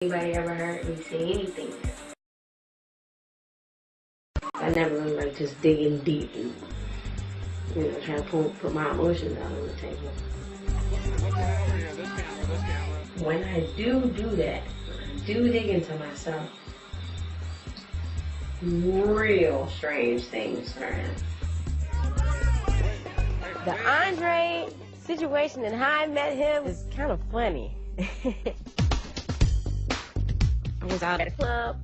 Anybody ever heard me say anything? I never been like just digging deep and trying to put my emotions out on the table. When I do that, I do dig into myself, real strange things start happening. The Andre situation and how I met him is kind of funny. I was out at a club,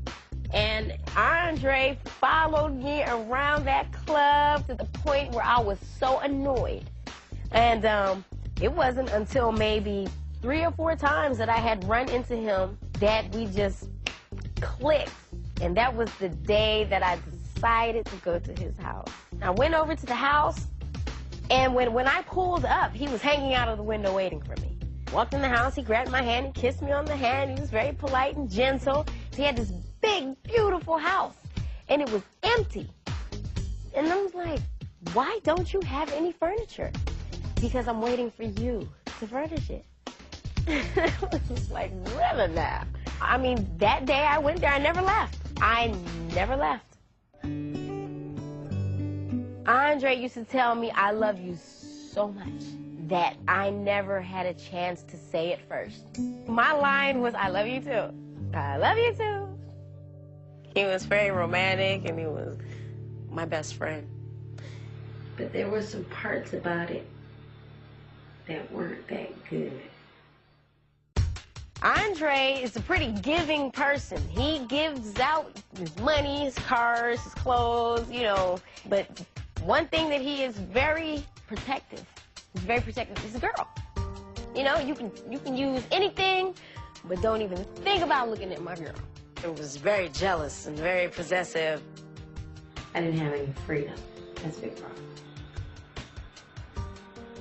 and Andre followed me around that club to the point where I was so annoyed. And it wasn't until maybe 3 or 4 times that I had run into him that we just clicked. And that was the day that I decided to go to his house. I went over to the house, and when I pulled up, he was hanging out of the window waiting for me. Walked in the house, he grabbed my hand and kissed me on the hand. He was very polite and gentle. He had this big, beautiful house, and it was empty. And I was like, why don't you have any furniture? Because I'm waiting for you to furnish it. It was like, really now? I mean, that day I went there, I never left. I never left. Andre used to tell me, I love you so much that I never had a chance to say it first. My line was, I love you too. I love you too. He was very romantic, and he was my best friend. But there were some parts about it that weren't that good. Andre is a pretty giving person. He gives out his money, his cars, his clothes, but one thing that he is very protective. He's very protective. He's a girl. You can use anything, but don't even think about looking at my girl. He was very jealous and very possessive. I didn't have any freedom. That's a big problem.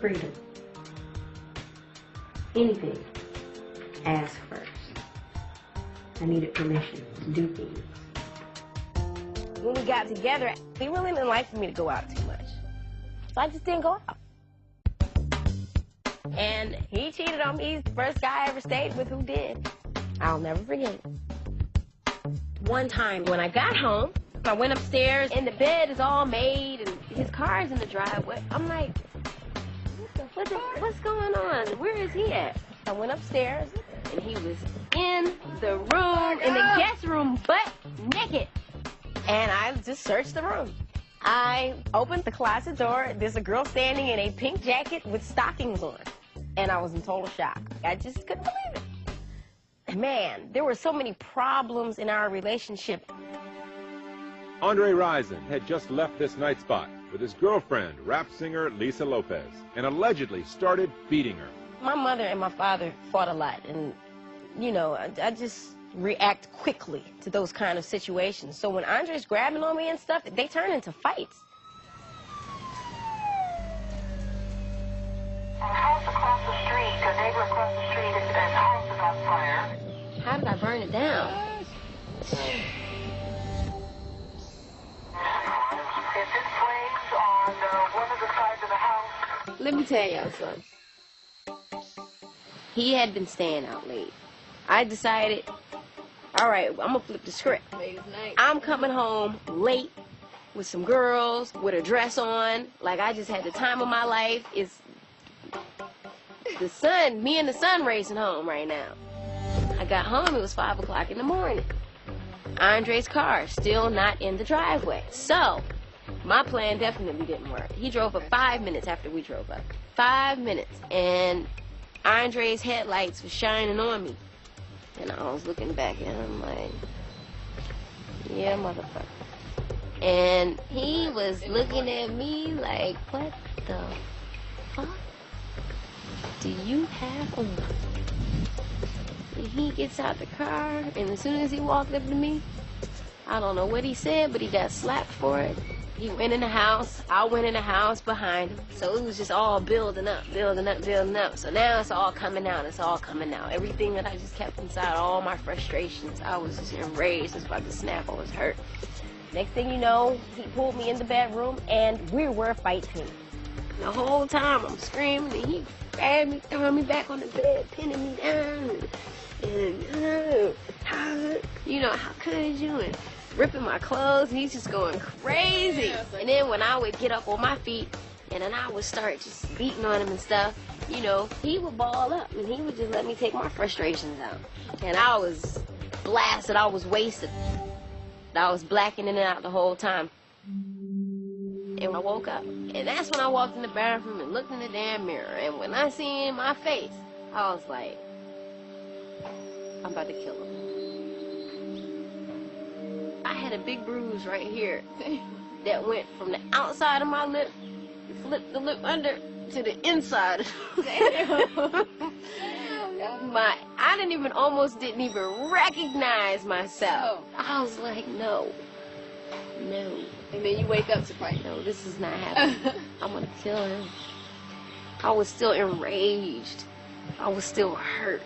Freedom. Anything. Ask first. I needed permission to do things. When we got together, he really didn't like for me to go out too much. So I just didn't go out. And he cheated on me. He's the first guy I ever stayed with who did. I'll never forget it. One time when I got home, I went upstairs and the bed is all made and his car's in the driveway. I'm like, what's going on? Where is he at? I went upstairs and he was in the room, in the guest room, butt naked. And I just searched the room. I opened the closet door. There's a girl standing in a pink jacket with stockings on. And I was in total shock. I just couldn't believe it. Man, there were so many problems in our relationship. Andre Rison had just left this night spot with his girlfriend, rap singer Lisa Lopez, and allegedly started beating her. My mother and my father fought a lot, and, I just react quickly to those kind of situations. So when Andre's grabbing on me and stuff, they turn into fights. A house across the street, a neighbor across the street, his house is on fire. How did I burn it down? It's in flames on one of the sides of the house. Let me tell y'all something. He had been staying out late. I decided, all right, I'm gonna flip the script. I'm coming home late with some girls with a dress on. Like I just had the time of my life. It's the sun, me and the sun racing home right now. I got home, it was 5 o'clock in the morning. Andre's car still not in the driveway. So my plan definitely didn't work. He drove for 5 minutes after we drove up. 5 minutes. And Andre's headlights were shining on me. And I was looking back at him like, yeah, motherfucker. And he was looking at me like, what the fuck do you have on? And he gets out the car, and as soon as he walked up to me, I don't know what he said, but he got slapped for it. He went in the house, I went in the house behind him. So it was just all building up, building up, building up. So now it's all coming out, it's all coming out. Everything that I just kept inside, all my frustrations, I was just enraged, I was about to snap, I was hurt. Next thing you know, he pulled me in the bedroom, and we were fighting. The whole time I'm screaming, and he grabbed me, throwing me back on the bed, pinning me down, and you know, how could you? And ripping my clothes, and he's just going crazy. And then when I would get up on my feet, and then I would start just beating on him and stuff, you know, he would ball up, and he would just let me take my frustrations out. And I was blasted, I was wasted. I was blacking in and out the whole time. And I woke up, and that's when I walked in the bathroom and looked in the damn mirror. And when I seen my face, I was like, I'm about to kill him. I had a big bruise right here that went from the outside of my lip, flipped the lip under to the inside. I didn't even recognize myself. I was like, no. And then you wake up to fight. No, this is not happening. I'm gonna kill him. I was still enraged. I was still hurt.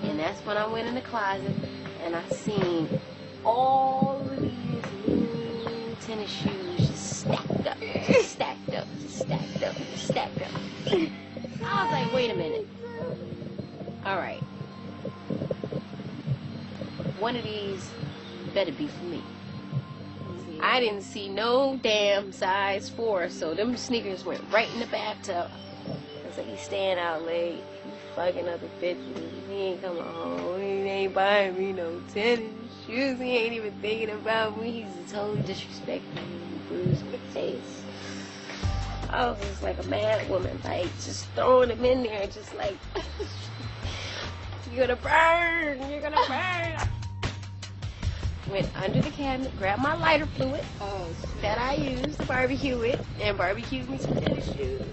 And that's when I went in the closet and I seen all of these new tennis shoes just stacked up, just stacked up, just stacked up, just stacked up. I was like, wait a minute. All right. One of these better be for me. I didn't see no damn size 4, so them sneakers went right in the bathtub. I was like, he's staying out late, he fucking other bitches, he ain't coming home, he ain't buying me no tennis shoes, he ain't even thinking about me, he's totally disrespecting me, bruised my face. I was just like a mad woman, like just throwing them in there, just like, you're gonna burn, you're gonna burn. Went under the cabinet, grabbed my lighter fluid that I used to barbecue it, and barbecued me some tennis shoes.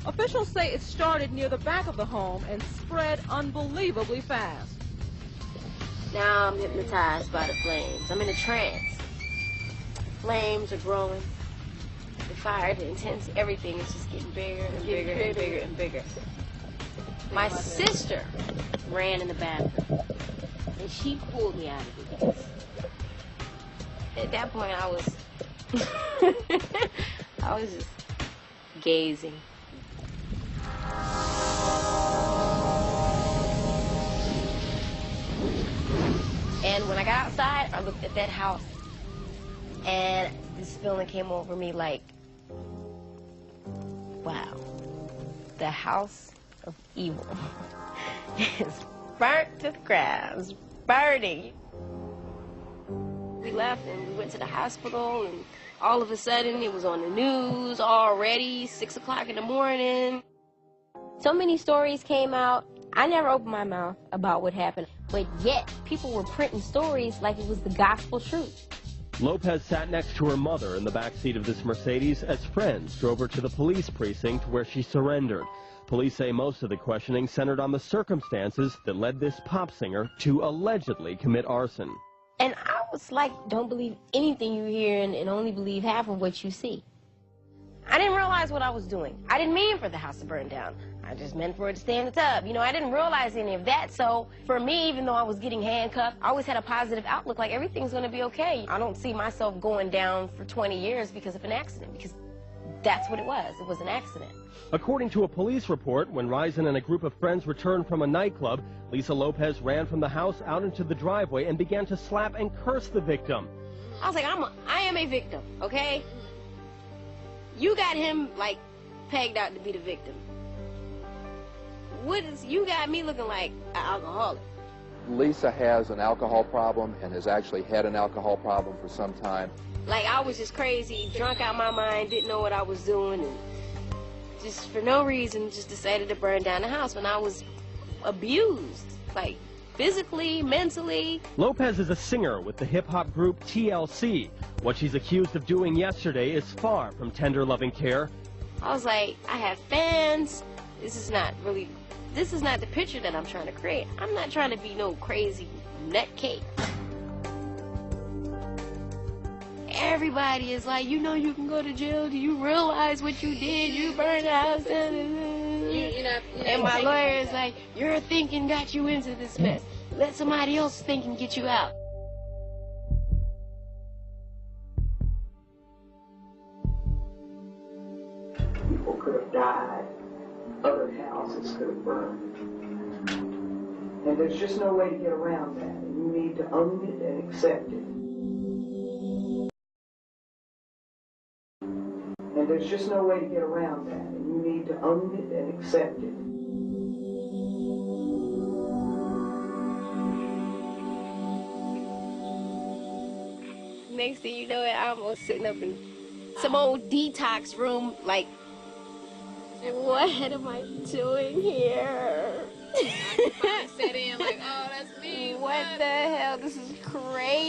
Officials say it started near the back of the home and spread unbelievably fast. Now I'm hypnotized by the flames. I'm in a trance. Flames are growing. The fire, the intensity, everything is just getting bigger and bigger and bigger and bigger. My sister ran in the bathroom, and she pulled me out of it because at that point I was just gazing. And when I got outside, I looked at that house, and this feeling came over me like, wow, the house of evil is burnt to the ground, burning. We left and we went to the hospital, and all of a sudden it was on the news already, 6 o'clock in the morning. So many stories came out. I never opened my mouth about what happened, but yet people were printing stories like it was the gospel truth. Lopez sat next to her mother in the backseat of this Mercedes as friends drove her to the police precinct where she surrendered. Police say most of the questioning centered on the circumstances that led this pop singer to allegedly commit arson. And I was like, don't believe anything you hear and only believe half of what you see. I didn't realize what I was doing. I didn't mean for the house to burn down. I just meant for it to stay in the tub. You know, I didn't realize any of that. So for me, even though I was getting handcuffed, I always had a positive outlook, like everything's going to be okay. I don't see myself going down for 20 years because of an accident, because that's what it was. It was an accident. According to a police report, when Risen and a group of friends returned from a nightclub, Lisa Lopez ran from the house out into the driveway and began to slap and curse the victim. I was like, I am a victim, okay? You got him, like, pegged out to be the victim. You got me looking like an alcoholic. Lisa has an alcohol problem and has actually had an alcohol problem for some time. Like, I was just crazy, drunk out my mind, didn't know what I was doing, and just for no reason just decided to burn down the house when I was abused, like physically, mentally. Lopez is a singer with the hip-hop group TLC. What she's accused of doing yesterday is far from tender, loving care. I was like, I have fans. This is not the picture that I'm trying to create. I'm not trying to be no crazy nutcase. Everybody is like, you know you can go to jail. Do you realize what you did? You burned the house down. And my lawyer is like, your thinking got you into this mess. Let somebody else thinking get you out. could have died. Other houses could have burned. And there's just no way to get around that. And you need to own it and accept it. And there's just no way to get around that. And you need to own it and accept it. Next thing you know, I'm sitting up in some old detox room, like, what am I doing here? I sat in like, oh, that's me. What the hell? This is crazy.